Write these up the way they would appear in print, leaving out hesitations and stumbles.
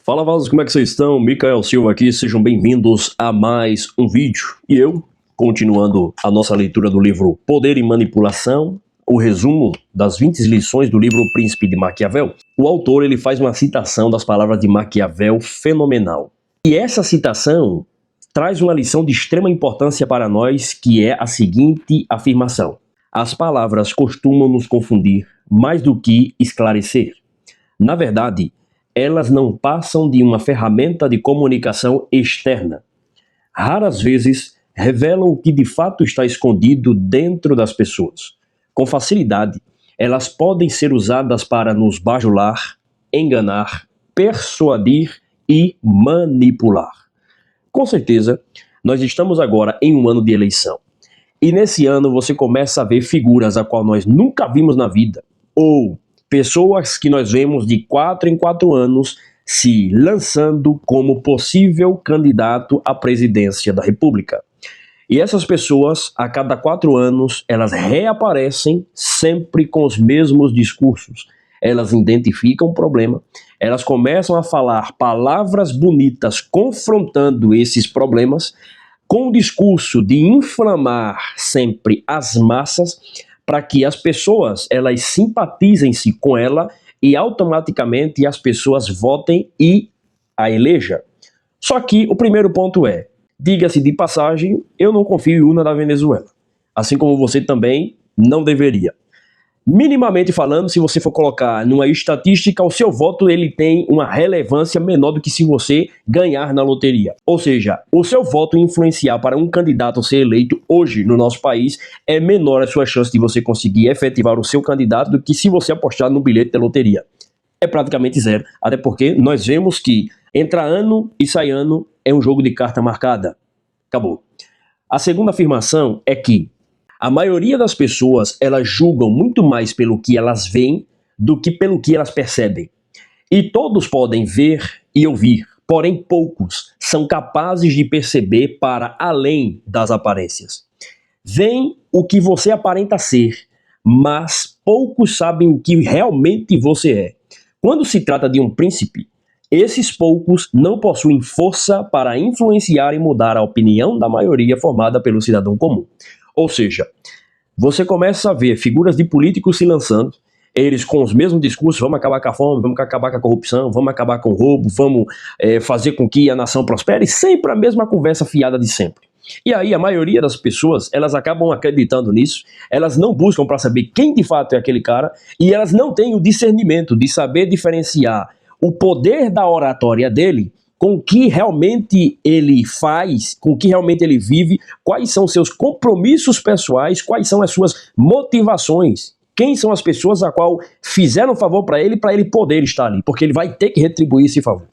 Fala, Vasos, como é que vocês estão? Micael Silva aqui, sejam bem-vindos a mais um vídeo. E eu, continuando a nossa leitura do livro Poder e Manipulação, o resumo das 20 lições do livro O Príncipe de Maquiavel, o autor ele faz uma citação das palavras de Maquiavel fenomenal. E essa citação traz uma lição de extrema importância para nós, que é a seguinte afirmação: as palavras costumam nos confundir mais do que esclarecer. Na verdade, elas não passam de uma ferramenta de comunicação externa. Raras vezes revelam o que de fato está escondido dentro das pessoas. Com facilidade, elas podem ser usadas para nos bajular, enganar, persuadir e manipular. Com certeza, nós estamos agora em um ano de eleição. E nesse ano você começa a ver figuras a qual nós nunca vimos na vida, ou pessoas que nós vemos de 4 em 4 anos se lançando como possível candidato à presidência da República. E essas pessoas, a cada 4 anos, elas reaparecem sempre com os mesmos discursos. Elas identificam o problema, elas começam a falar palavras bonitas confrontando esses problemas, com o discurso de inflamar sempre as massas, para que as pessoas elas simpatizem-se com ela e automaticamente as pessoas votem e a eleja. Só que o primeiro ponto é, diga-se de passagem, eu não confio em urna da Venezuela. Assim como você também não deveria. Minimamente falando, se você for colocar numa estatística, o seu voto ele tem uma relevância menor do que se você ganhar na loteria. Ou seja, o seu voto influenciar para um candidato ser eleito hoje no nosso país é menor a sua chance de você conseguir efetivar o seu candidato do que se você apostar no bilhete da loteria. É praticamente zero, até porque nós vemos que entra ano e sai ano é um jogo de carta marcada. Acabou. A segunda afirmação é que a maioria das pessoas, elas julgam muito mais pelo que elas veem do que pelo que elas percebem. E todos podem ver e ouvir, porém poucos são capazes de perceber para além das aparências. Veem o que você aparenta ser, mas poucos sabem o que realmente você é. Quando se trata de um príncipe, esses poucos não possuem força para influenciar e mudar a opinião da maioria formada pelo cidadão comum. Ou seja, você começa a ver figuras de políticos se lançando, eles com os mesmos discursos, vamos acabar com a fome, vamos acabar com a corrupção, vamos acabar com o roubo, vamos fazer com que a nação prospere, sempre a mesma conversa fiada de sempre. E aí a maioria das pessoas, elas acabam acreditando nisso, elas não buscam para saber quem de fato é aquele cara, e elas não têm o discernimento de saber diferenciar o poder da oratória dele com o que realmente ele faz, com o que realmente ele vive, quais são seus compromissos pessoais, quais são as suas motivações, quem são as pessoas a qual fizeram favor para ele poder estar ali, porque ele vai ter que retribuir esse favor.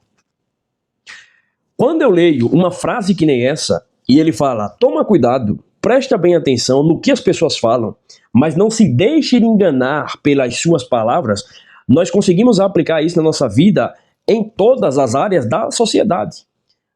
Quando eu leio uma frase que nem essa, e ele fala, toma cuidado, presta bem atenção no que as pessoas falam, mas não se deixe enganar pelas suas palavras, nós conseguimos aplicar isso na nossa vida em todas as áreas da sociedade.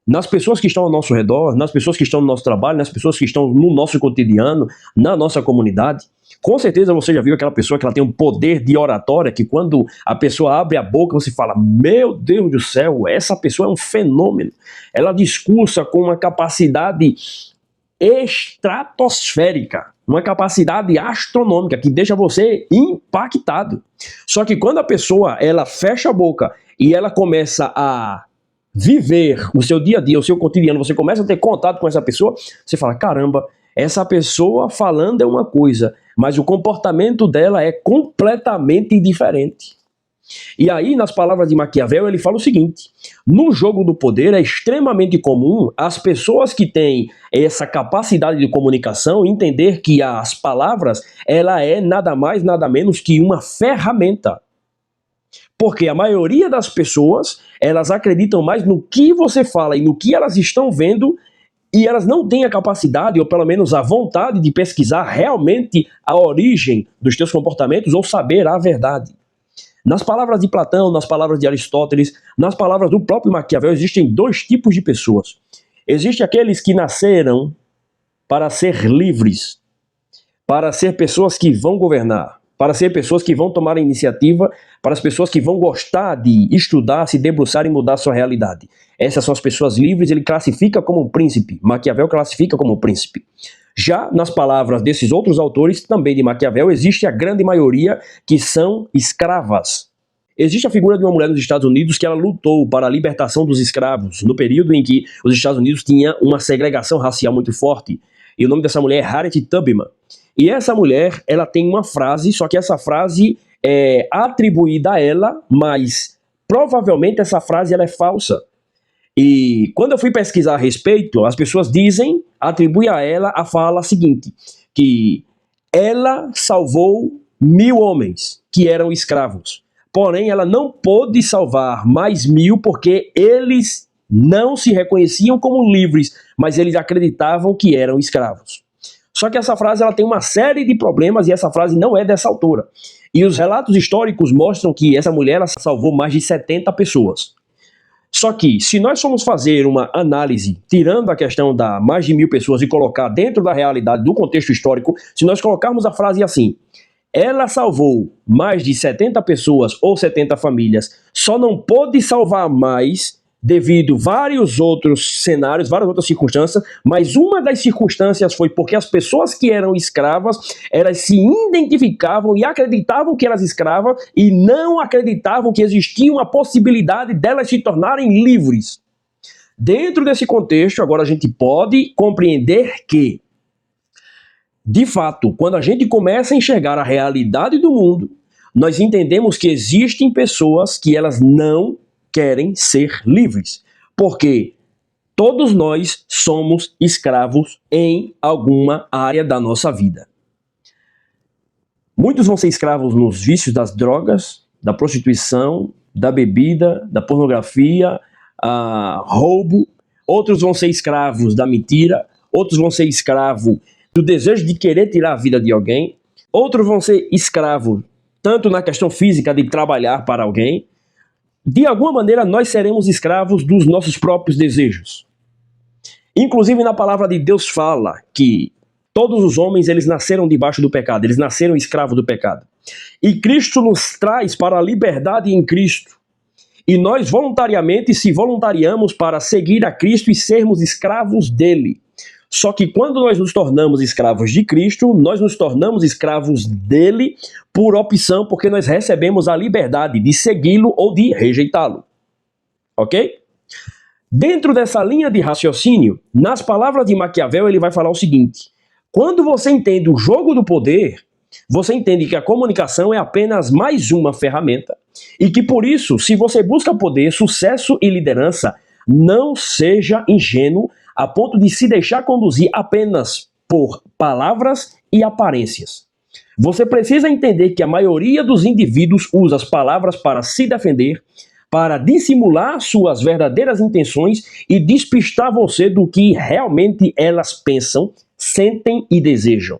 Nas pessoas que estão ao nosso redor, nas pessoas que estão no nosso trabalho, nas pessoas que estão no nosso cotidiano, na nossa comunidade. Com certeza você já viu aquela pessoa que ela tem um poder de oratória, que quando a pessoa abre a boca você fala, meu Deus do céu, essa pessoa é um fenômeno. Ela discursa com uma capacidade estratosférica, uma capacidade astronômica que deixa você impactado. Só que quando a pessoa ela fecha a boca e ela começa a viver o seu dia a dia, o seu cotidiano, você começa a ter contato com essa pessoa, você fala, caramba, essa pessoa falando é uma coisa, mas o comportamento dela é completamente diferente. E aí, nas palavras de Maquiavel, ele fala o seguinte, no jogo do poder é extremamente comum as pessoas que têm essa capacidade de comunicação entender que as palavras, ela é nada mais, nada menos que uma ferramenta. Porque a maioria das pessoas, elas acreditam mais no que você fala e no que elas estão vendo, e elas não têm a capacidade, ou pelo menos a vontade de pesquisar realmente a origem dos teus comportamentos ou saber a verdade. Nas palavras de Platão, nas palavras de Aristóteles, nas palavras do próprio Maquiavel, existem 2 tipos de pessoas. Existem aqueles que nasceram para ser livres, para ser pessoas que vão governar. para ser pessoas que vão tomar a iniciativa, para as pessoas que vão gostar de estudar, se debruçar e mudar a sua realidade. Essas são as pessoas livres, ele classifica como príncipe. Maquiavel classifica como príncipe. Já nas palavras desses outros autores, também de Maquiavel, existe a grande maioria que são escravas. Existe a figura de uma mulher nos Estados Unidos que ela lutou para a libertação dos escravos, no período em que os Estados Unidos tinham uma segregação racial muito forte. E o nome dessa mulher é Harriet Tubman. E essa mulher, ela tem uma frase, só que essa frase é atribuída a ela, mas provavelmente essa frase ela é falsa. E quando eu fui pesquisar a respeito, as pessoas dizem, atribuem a ela a fala seguinte, que ela salvou 1000 homens que eram escravos. Porém, ela não pôde salvar mais 1000 porque eles não se reconheciam como livres, mas eles acreditavam que eram escravos. Só que essa frase ela tem uma série de problemas e essa frase não é dessa autora. E os relatos históricos mostram que essa mulher ela salvou mais de 70 pessoas. Só que, se nós formos fazer uma análise, tirando a questão da mais de 1000 pessoas e colocar dentro da realidade, do contexto histórico, se nós colocarmos a frase assim, ela salvou mais de 70 pessoas ou 70 famílias, só não pôde salvar mais devido a vários outros cenários, várias outras circunstâncias, mas uma das circunstâncias foi porque as pessoas que eram escravas, elas se identificavam e acreditavam que eram escravas e não acreditavam que existia uma possibilidade delas se tornarem livres. Dentro desse contexto, agora a gente pode compreender que, de fato, quando a gente começa a enxergar a realidade do mundo, nós entendemos que existem pessoas que elas não querem ser livres, porque todos nós somos escravos em alguma área da nossa vida. Muitos vão ser escravos nos vícios das drogas, da prostituição, da bebida, da pornografia, roubo. Outros vão ser escravos da mentira, outros vão ser escravos do desejo de querer tirar a vida de alguém, outros vão ser escravos tanto na questão física de trabalhar para alguém. De alguma maneira, nós seremos escravos dos nossos próprios desejos. Inclusive, na palavra de Deus fala que todos os homens, eles nasceram debaixo do pecado, eles nasceram escravos do pecado. E Cristo nos traz para a liberdade em Cristo. E nós voluntariamente se voluntariamos para seguir a Cristo e sermos escravos dele. Só que quando nós nos tornamos escravos de Cristo, nós nos tornamos escravos dele por opção, porque nós recebemos a liberdade de segui-lo ou de rejeitá-lo. Ok? Dentro dessa linha de raciocínio, nas palavras de Maquiavel, ele vai falar o seguinte: quando você entende o jogo do poder, você entende que a comunicação é apenas mais uma ferramenta e que por isso, se você busca poder, sucesso e liderança, não seja ingênuo a ponto de se deixar conduzir apenas por palavras e aparências. Você precisa entender que a maioria dos indivíduos usa as palavras para se defender, para dissimular suas verdadeiras intenções e despistar você do que realmente elas pensam, sentem e desejam.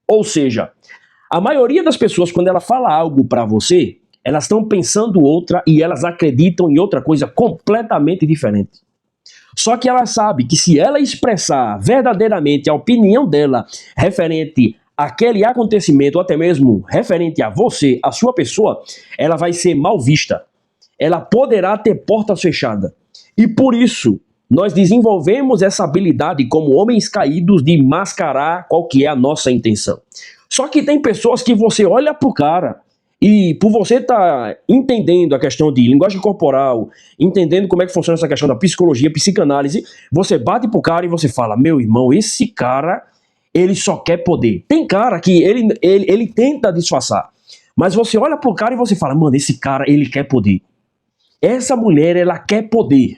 Ou seja, a maioria das pessoas, quando ela fala algo para você, elas estão pensando outra e elas acreditam em outra coisa completamente diferente. Só que ela sabe que se ela expressar verdadeiramente a opinião dela referente àquele acontecimento, ou até mesmo referente a você, a sua pessoa, ela vai ser mal vista. Ela poderá ter portas fechadas. E por isso, nós desenvolvemos essa habilidade como homens caídos de mascarar qual que é a nossa intenção. Só que tem pessoas que você olha pro cara e por você estar entendendo a questão de linguagem corporal, entendendo como é que funciona essa questão da psicologia, psicanálise, você bate pro cara e você fala, meu irmão, esse cara, ele só quer poder. Tem cara que ele tenta disfarçar, mas você olha pro cara e você fala, mano, esse cara, ele quer poder. Essa mulher, ela quer poder,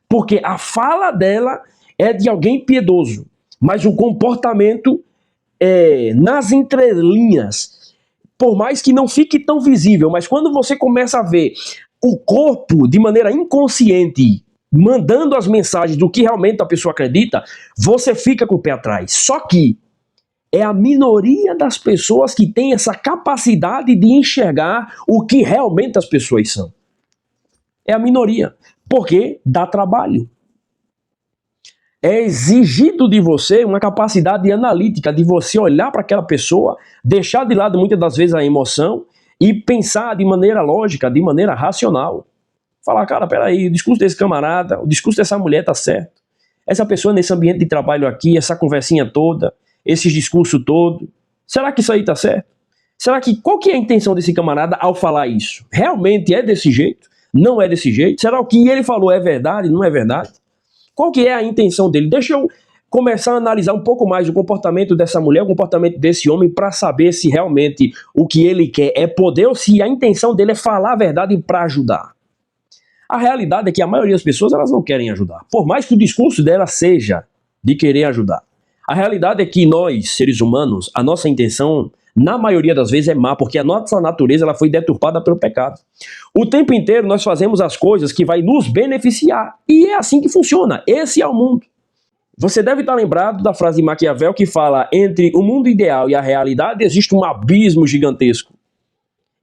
porque a fala dela é de alguém piedoso, mas o comportamento é nas entrelinhas, por mais que não fique tão visível, mas quando você começa a ver o corpo de maneira inconsciente mandando as mensagens do que realmente a pessoa acredita, você fica com o pé atrás. Só que é a minoria das pessoas que tem essa capacidade de enxergar o que realmente as pessoas são. É a minoria, porque dá trabalho. É exigido de você uma capacidade analítica, de você olhar para aquela pessoa, deixar de lado muitas das vezes a emoção e pensar de maneira lógica, de maneira racional. Falar, cara, peraí, o discurso desse camarada, o discurso dessa mulher tá certo. Essa pessoa nesse ambiente de trabalho aqui, essa conversinha toda, esse discurso todo, será que isso aí tá certo? Será que, qual que é a intenção desse camarada ao falar isso? Realmente é desse jeito? Não é desse jeito? Será que o que ele falou é verdade, não é verdade? Qual que é a intenção dele? Deixa eu começar a analisar um pouco mais o comportamento dessa mulher, o comportamento desse homem, para saber se realmente o que ele quer é poder ou se a intenção dele é falar a verdade para ajudar. A realidade é que a maioria das pessoas elas não querem ajudar, por mais que o discurso dela seja de querer ajudar. A realidade é que nós, seres humanos, a nossa intenção, na maioria das vezes, é má, porque a nossa natureza ela foi deturpada pelo pecado. O tempo inteiro nós fazemos as coisas que vai nos beneficiar, e é assim que funciona. Esse é o mundo. Você deve estar lembrado da frase de Maquiavel que fala: entre o mundo ideal e a realidade existe um abismo gigantesco.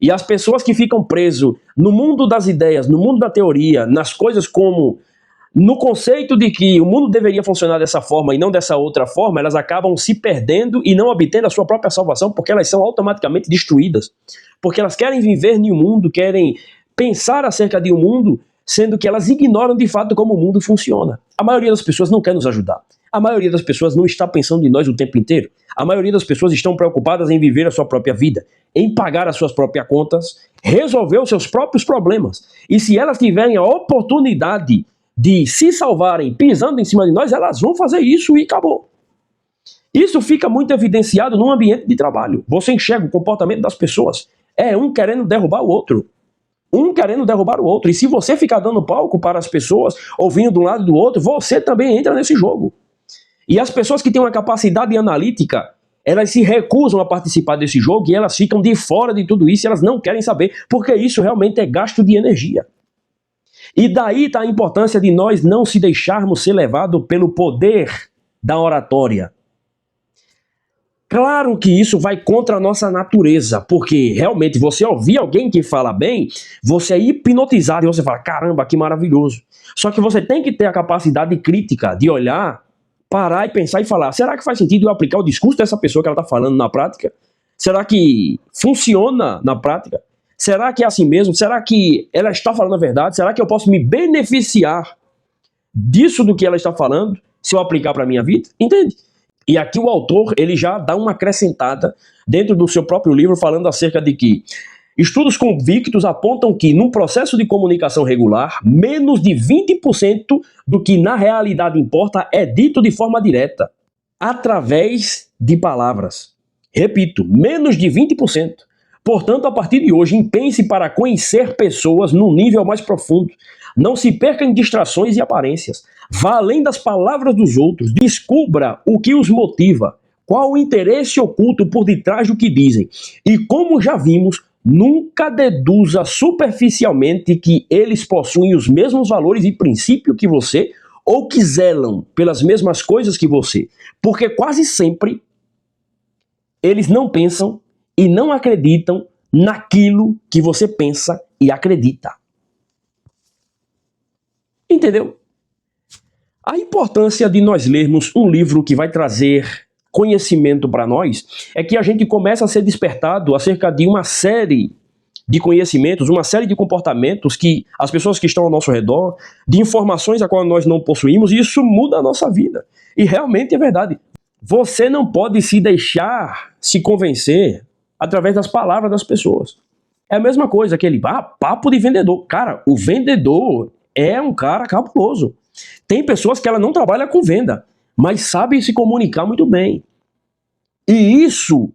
E as pessoas que ficam presas no mundo das ideias, no mundo da teoria, nas coisas como no conceito de que o mundo deveria funcionar dessa forma e não dessa outra forma, elas acabam se perdendo e não obtendo a sua própria salvação, porque elas são automaticamente destruídas. Porque elas querem viver em um mundo, querem pensar acerca de um mundo, sendo que elas ignoram de fato como o mundo funciona. A maioria das pessoas não quer nos ajudar. A maioria das pessoas não está pensando em nós o tempo inteiro. A maioria das pessoas estão preocupadas em viver a sua própria vida, em pagar as suas próprias contas, resolver os seus próprios problemas. E se elas tiverem a oportunidade de se salvarem pisando em cima de nós, elas vão fazer isso e acabou. Isso fica muito evidenciado no ambiente de trabalho. Você enxerga o comportamento das pessoas. É um querendo derrubar o outro. Um querendo derrubar o outro. E se você ficar dando palco para as pessoas, ouvindo de um lado e do outro, você também entra nesse jogo. E as pessoas que têm uma capacidade analítica, elas se recusam a participar desse jogo e elas ficam de fora de tudo isso e elas não querem saber, porque isso realmente é gasto de energia. E daí está a importância de nós não se deixarmos ser levados pelo poder da oratória. Claro que isso vai contra a nossa natureza, porque realmente você ouvir alguém que fala bem, você é hipnotizado e você fala, caramba, que maravilhoso. Só que você tem que ter a capacidade crítica de olhar, parar e pensar e falar, será que faz sentido eu aplicar o discurso dessa pessoa que ela está falando na prática? Será que funciona na prática? Será que é assim mesmo? Será que ela está falando a verdade? Será que eu posso me beneficiar disso do que ela está falando se eu aplicar para a minha vida? Entende? E aqui o autor ele já dá uma acrescentada dentro do seu próprio livro falando acerca de que estudos convictos apontam que num processo de comunicação regular, menos de 20% do que na realidade importa é dito de forma direta, através de palavras. Repito, menos de 20%. Portanto, a partir de hoje, empenhe-se para conhecer pessoas num nível mais profundo. Não se perca em distrações e aparências. Vá além das palavras dos outros. Descubra o que os motiva. Qual o interesse oculto por detrás do que dizem. E como já vimos, nunca deduza superficialmente que eles possuem os mesmos valores e princípios que você ou que zelam pelas mesmas coisas que você. Porque quase sempre eles não pensam e não acreditam naquilo que você pensa e acredita. Entendeu? A importância de nós lermos um livro que vai trazer conhecimento para nós é que a gente começa a ser despertado acerca de uma série de conhecimentos, uma série de comportamentos que as pessoas que estão ao nosso redor, de informações a qual nós não possuímos, e isso muda a nossa vida. E realmente é verdade. Você não pode se deixar se convencer através das palavras das pessoas. É a mesma coisa, aquele papo de vendedor. Cara, o vendedor é um cara cabuloso. Tem pessoas que ela não trabalha com venda, mas sabe se comunicar muito bem. E isso,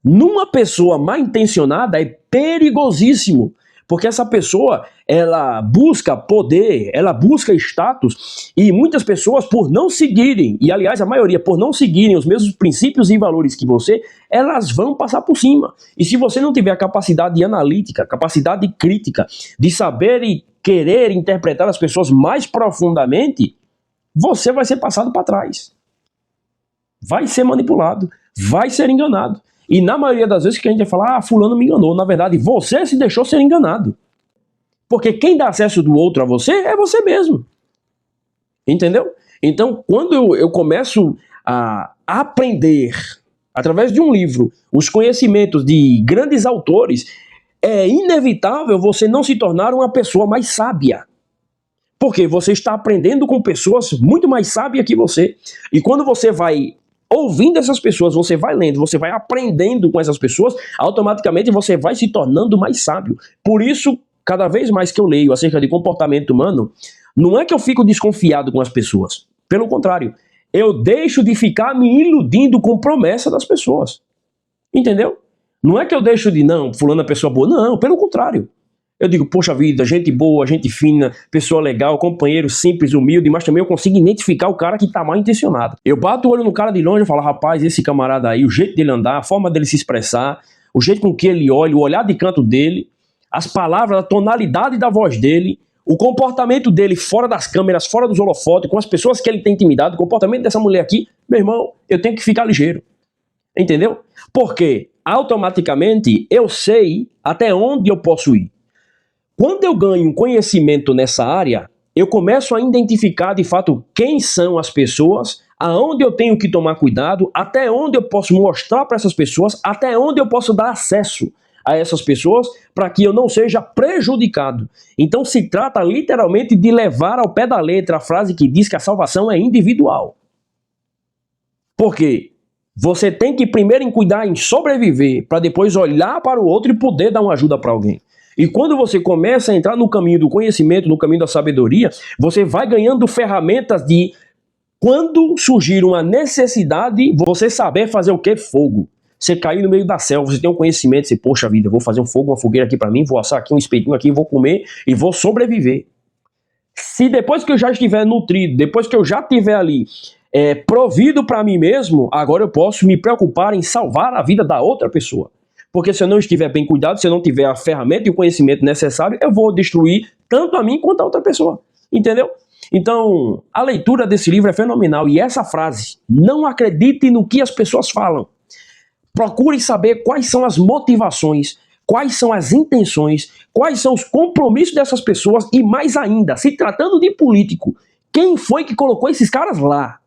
numa pessoa mal intencionada, é perigosíssimo. Porque essa pessoa, ela busca poder, ela busca status, e muitas pessoas, por não seguirem, e aliás a maioria, por não seguirem os mesmos princípios e valores que você, elas vão passar por cima. E se você não tiver a capacidade analítica, capacidade crítica, de saber e querer interpretar as pessoas mais profundamente, você vai ser passado para trás. Vai ser manipulado, vai ser enganado. E na maioria das vezes que a gente vai falar, fulano me enganou. Na verdade, você se deixou ser enganado. Porque quem dá acesso do outro a você é você mesmo. Entendeu? Então, quando eu começo a aprender, através de um livro, os conhecimentos de grandes autores, é inevitável você não se tornar uma pessoa mais sábia. Porque você está aprendendo com pessoas muito mais sábias que você. E quando você vai ouvindo essas pessoas, você vai lendo, você vai aprendendo com essas pessoas, automaticamente você vai se tornando mais sábio. Por isso, cada vez mais que eu leio acerca de comportamento humano, não é que eu fico desconfiado com as pessoas. Pelo contrário, eu deixo de ficar me iludindo com promessa das pessoas. Entendeu? Não é que eu deixo de, não, fulano é pessoa boa. Não, pelo contrário. Eu digo, poxa vida, gente boa, gente fina, pessoa legal, companheiro simples, humilde, mas também eu consigo identificar o cara que tá mal intencionado. Eu bato o olho no cara de longe e falo, rapaz, esse camarada aí, o jeito dele andar, a forma dele se expressar, o jeito com que ele olha, o olhar de canto dele, as palavras, a tonalidade da voz dele, o comportamento dele fora das câmeras, fora dos holofotes, com as pessoas que ele tem intimidade, o comportamento dessa mulher aqui, meu irmão, eu tenho que ficar ligeiro. Entendeu? Porque automaticamente eu sei até onde eu posso ir. Quando eu ganho conhecimento nessa área, eu começo a identificar de fato quem são as pessoas, aonde eu tenho que tomar cuidado, até onde eu posso mostrar para essas pessoas, até onde eu posso dar acesso a essas pessoas para que eu não seja prejudicado. Então se trata literalmente de levar ao pé da letra a frase que diz que a salvação é individual. Por quê? Você tem que primeiro cuidar em sobreviver para depois olhar para o outro e poder dar uma ajuda para alguém. E quando você começa a entrar no caminho do conhecimento, no caminho da sabedoria, você vai ganhando ferramentas de, quando surgir uma necessidade, você saber fazer o que? Fogo. Você cair no meio da selva, você tem um conhecimento, você, poxa vida, eu vou fazer um fogo, uma fogueira aqui para mim, vou assar aqui um espetinho aqui, vou comer e vou sobreviver. Se depois que eu já estiver nutrido, depois que eu já estiver ali provido para mim mesmo, agora eu posso me preocupar em salvar a vida da outra pessoa. Porque se eu não estiver bem cuidado, se eu não tiver a ferramenta e o conhecimento necessário, eu vou destruir tanto a mim quanto a outra pessoa. Entendeu? Então, a leitura desse livro é fenomenal. E essa frase, não acredite no que as pessoas falam. Procure saber quais são as motivações, quais são as intenções, quais são os compromissos dessas pessoas e, mais ainda, se tratando de político, quem foi que colocou esses caras lá?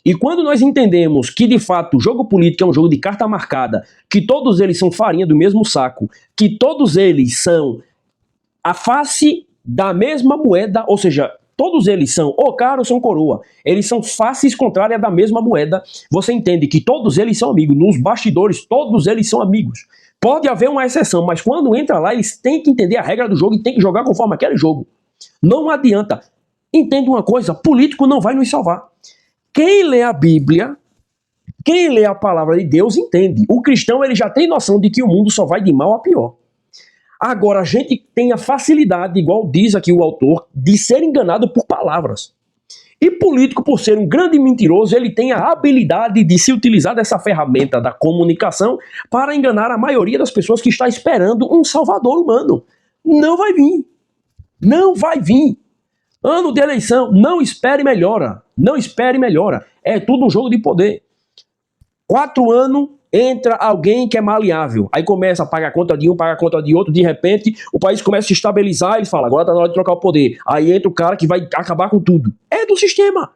E quando nós entendemos que, de fato, o jogo político é um jogo de carta marcada, que todos eles são farinha do mesmo saco, que todos eles são a face da mesma moeda, ou seja, todos eles são ou cara ou são coroa, eles são faces contrárias da mesma moeda, você entende que todos eles são amigos, nos bastidores todos eles são amigos. Pode haver uma exceção, mas quando entra lá, eles têm que entender a regra do jogo e têm que jogar conforme aquele jogo. Não adianta. Entenda uma coisa, político não vai nos salvar. Quem lê a Bíblia, quem lê a palavra de Deus entende. O cristão ele já tem noção de que o mundo só vai de mal a pior. Agora a gente tem a facilidade, igual diz aqui o autor, de ser enganado por palavras. E político, por ser um grande mentiroso, ele tem a habilidade de se utilizar dessa ferramenta da comunicação para enganar a maioria das pessoas que está esperando um salvador humano. Não vai vir. Não vai vir. Ano de eleição, não espere melhora. Não espere melhora. É tudo um jogo de poder. 4 anos, entra alguém que é maleável. Aí começa a pagar a conta de um, paga a conta de outro. De repente, o país começa a se estabilizar. Ele fala, agora está na hora de trocar o poder. Aí entra o cara que vai acabar com tudo. É do sistema.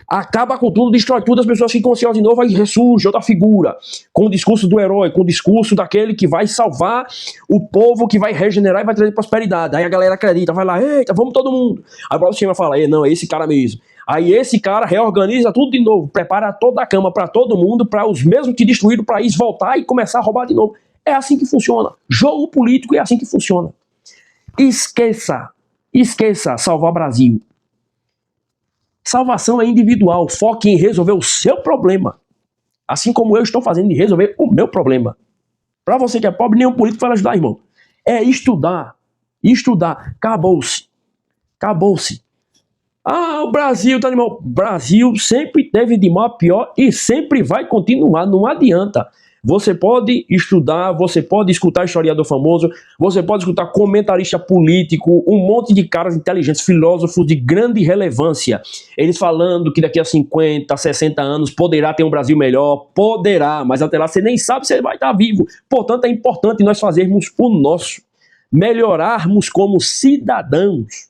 Acaba com tudo, destrói tudo, as pessoas ficam ansiosas de novo, aí ressurge outra figura, com o discurso do herói, com o discurso daquele que vai salvar o povo, que vai regenerar e vai trazer prosperidade. Aí a galera acredita, vai lá, eita, vamos todo mundo. Aí o próximo sistema fala, não, é esse cara mesmo. Aí esse cara reorganiza tudo de novo, prepara toda a cama para todo mundo, para os mesmos que destruíram o país voltar e começar a roubar de novo. É assim que funciona. Jogo político é assim que funciona. Esqueça salvar Brasil. Salvação é individual, foque em resolver o seu problema. Assim como eu estou fazendo de resolver o meu problema. Para você que é pobre, nenhum político vai ajudar, irmão. É estudar. Estudar. Acabou-se. Acabou-se. Ah, o Brasil tá de mal. Brasil sempre teve de mal a pior e sempre vai continuar. Não adianta. Você pode estudar, você pode escutar historiador famoso, você pode escutar comentarista político, um monte de caras inteligentes, filósofos de grande relevância. Eles falando que daqui a 50, 60 anos poderá ter um Brasil melhor. Poderá, mas até lá você nem sabe se ele vai estar vivo. Portanto, é importante nós fazermos o nosso. Melhorarmos como cidadãos,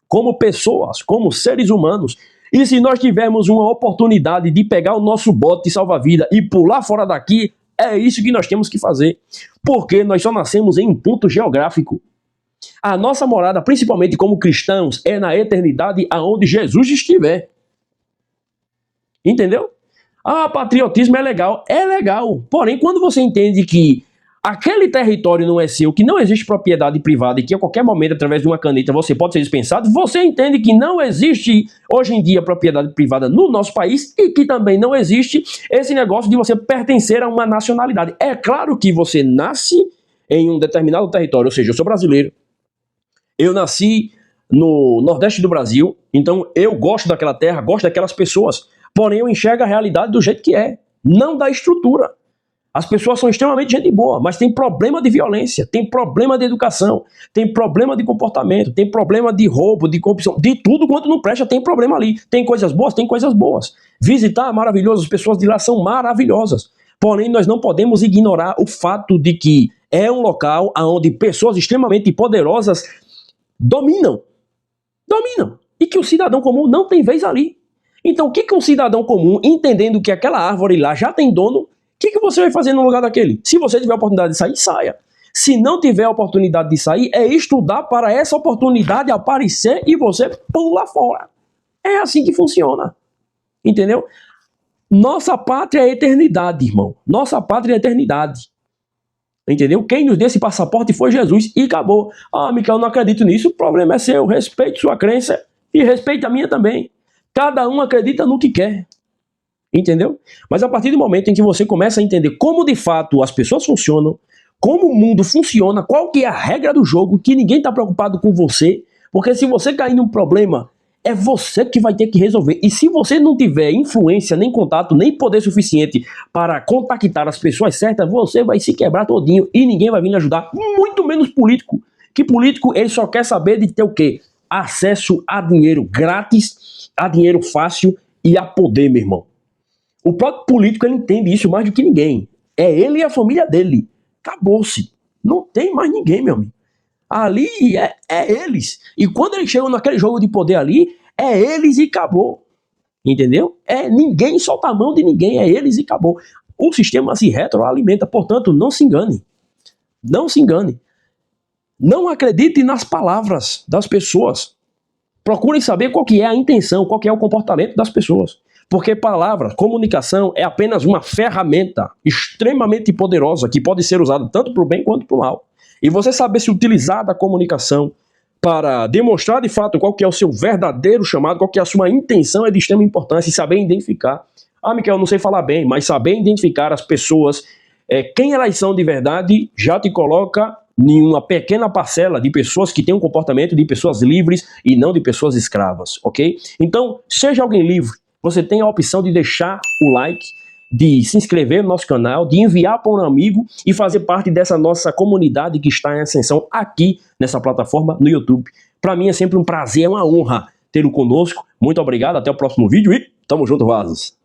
como pessoas, como seres humanos. E se nós tivermos uma oportunidade de pegar o nosso bote salva-vida e pular fora daqui, é isso que nós temos que fazer. Porque nós só nascemos em um ponto geográfico. A nossa morada, principalmente como cristãos, é na eternidade aonde Jesus estiver. Entendeu? Ah, patriotismo é legal. É legal. Porém, quando você entende que aquele território não é seu, que não existe propriedade privada e que a qualquer momento, através de uma caneta, você pode ser dispensado, você entende que não existe hoje em dia propriedade privada no nosso país e que também não existe esse negócio de você pertencer a uma nacionalidade. É claro que você nasce em um determinado território, ou seja, eu sou brasileiro, eu nasci no Nordeste do Brasil, então eu gosto daquela terra, gosto daquelas pessoas, porém eu enxergo a realidade do jeito que é, não da estrutura. As pessoas são extremamente gente boa, mas tem problema de violência, tem problema de educação, tem problema de comportamento, tem problema de roubo, de corrupção, de tudo quanto não presta tem problema ali. Tem coisas boas, tem coisas boas. Visitar é maravilhoso, as pessoas de lá são maravilhosas. Porém, nós não podemos ignorar o fato de que é um local onde pessoas extremamente poderosas dominam. E que o cidadão comum não tem vez ali. Então, o que um cidadão comum, entendendo que aquela árvore lá já tem dono, o que você vai fazer no lugar daquele? Se você tiver a oportunidade de sair, saia. Se não tiver a oportunidade de sair, é estudar para essa oportunidade aparecer e você pula fora. É assim que funciona. Entendeu? Nossa pátria é eternidade, irmão. Nossa pátria é eternidade. Entendeu? Quem nos deu esse passaporte foi Jesus e acabou. Ah, Micael, não acredito nisso. O problema é seu. Respeite sua crença e respeite a minha também. Cada um acredita no que quer. Entendeu? Mas a partir do momento em que você começa a entender como de fato as pessoas funcionam, como o mundo funciona, qual que é a regra do jogo, que ninguém está preocupado com você, porque se você cair num problema, é você que vai ter que resolver. E se você não tiver influência, nem contato, nem poder suficiente para contactar as pessoas certas, você vai se quebrar todinho e ninguém vai vir lhe ajudar, muito menos político. Que político, ele só quer saber de ter o quê? Acesso a dinheiro grátis, a dinheiro fácil e a poder, meu irmão. O próprio político, ele entende isso mais do que ninguém. É ele e a família dele. Acabou-se. Não tem mais ninguém, meu amigo. Ali é eles. E quando eles chegam naquele jogo de poder ali, é eles e acabou. Entendeu? É ninguém solta a mão de ninguém, é eles e acabou. O sistema se retroalimenta, portanto, não se engane. Não se engane. Não acredite nas palavras das pessoas. Procurem saber qual que é a intenção, qual que é o comportamento das pessoas. Porque palavra, comunicação é apenas uma ferramenta extremamente poderosa que pode ser usada tanto para o bem quanto para o mal. E você saber se utilizar da comunicação para demonstrar de fato qual que é o seu verdadeiro chamado, qual que é a sua intenção é de extrema importância e saber identificar. Ah, Micael, eu não sei falar bem, mas saber identificar as pessoas, quem elas são de verdade, já te coloca em uma pequena parcela de pessoas que têm um comportamento de pessoas livres e não de pessoas escravas, ok? Então, seja alguém livre. Você tem a opção de deixar o like, de se inscrever no nosso canal, de enviar para um amigo e fazer parte dessa nossa comunidade que está em ascensão aqui nessa plataforma no YouTube. Para mim é sempre um prazer, é uma honra tê-lo conosco. Muito obrigado, até o próximo vídeo e tamo junto, Vazos!